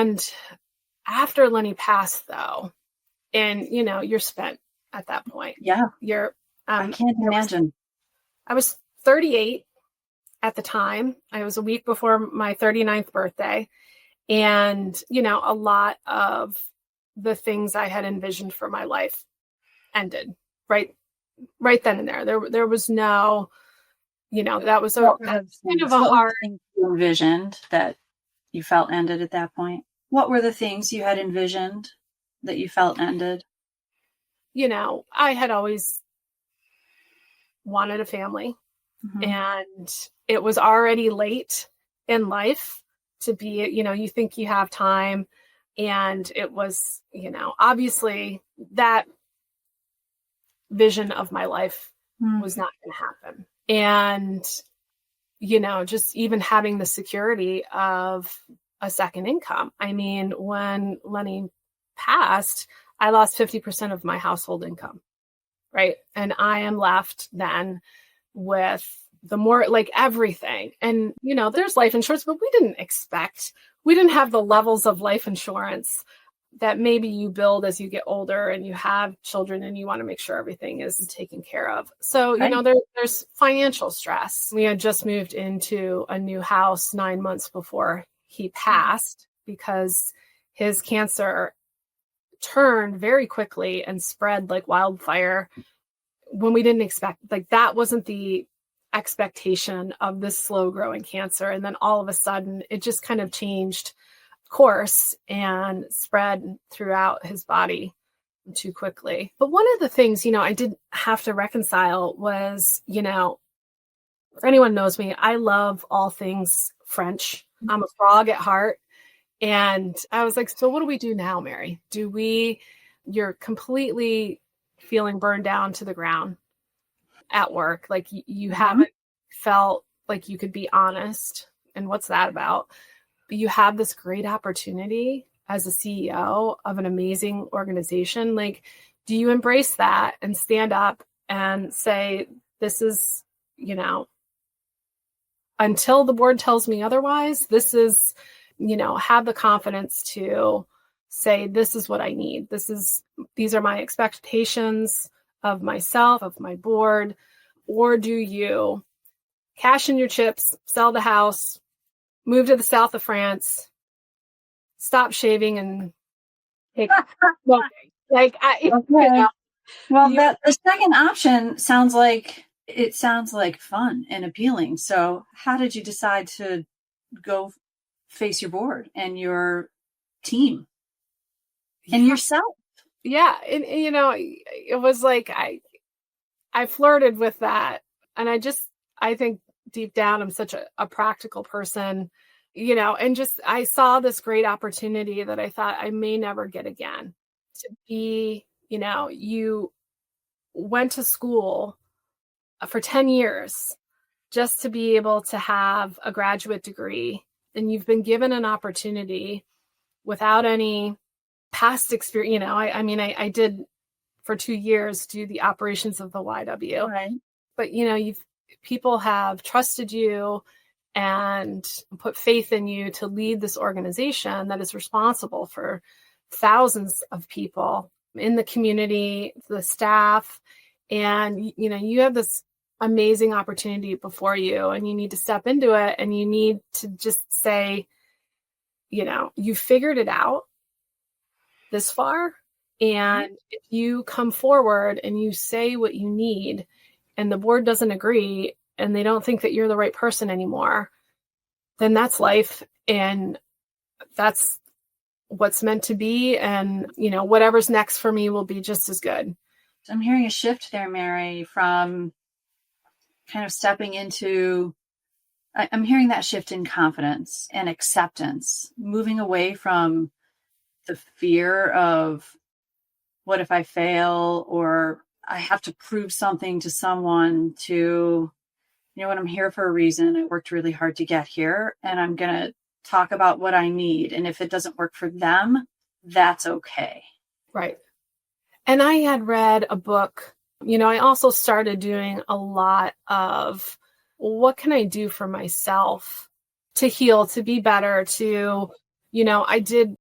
And after Lenny passed, though, and, you're spent at that point. Yeah. You're, I can't imagine. I was 38 at the time. I was a week before my 39th birthday. And, a lot of the things I had envisioned for my life ended right then and there. There was no, that was kind of a hard thing you envisioned that you felt ended at that point. What were the things you had envisioned that you felt ended? I had always wanted a family, and it was already late in life to be, you think you have time, and it was, obviously that vision of my life was not going to happen. And, just even having the security of a second income. I mean, when Lenny passed, I lost 50% of my household income. Right. And I am left then with the more like everything. And, there's life insurance, but we didn't have the levels of life insurance that maybe you build as you get older and you have children and you want to make sure everything is taken care of. So, there's financial stress. We had just moved into a new house 9 months before he passed because his cancer turned very quickly and spread like wildfire when we didn't expect, like that wasn't the expectation of this slow growing cancer. And then all of a sudden it just kind of changed course and spread throughout his body too quickly. But one of the things, I did have to reconcile was, if anyone knows me, I love all things French. I'm a frog at heart. And I was like, so what do we do now, Mary? You're completely feeling burned down to the ground at work. Like you haven't felt like you could be honest. And what's that about? But you have this great opportunity as a CEO of an amazing organization. Like, do you embrace that and stand up and say, this is, until the board tells me otherwise, this is, have the confidence to say, this is what I need. These are my expectations of myself, of my board. Or do you cash in your chips, sell the house, move to the south of France, stop shaving, and take smoking? Well, the second option sounds like fun and appealing. So how did you decide to go face your board and your team and yourself? Yeah. And, it was like, I flirted with that. And I think deep down, I'm such a practical person, and just, I saw this great opportunity that I thought I may never get again to be, you went to school for 10 years just to be able to have a graduate degree. And you've been given an opportunity without any past experience. I did for 2 years do the operations of the YW, right. But people have trusted you and put faith in you to lead this organization that is responsible for thousands of people in the community, the staff, and you have this amazing opportunity before you, and you need to step into it, and you need to just say, you figured it out this far. And if you come forward and you say what you need and the board doesn't agree and they don't think that you're the right person anymore, then that's life. And that's what's meant to be. And, whatever's next for me will be just as good. I'm hearing a shift there, Mary, from kind of stepping into, I'm hearing that shift in confidence and acceptance, moving away from the fear of what if I fail, or I have to prove something to someone, to, what, I'm here for a reason. I worked really hard to get here, and I'm going to talk about what I need. And if it doesn't work for them, that's okay. Right. And I had read a book, I also started doing a lot of what can I do for myself to heal, to be better, to I did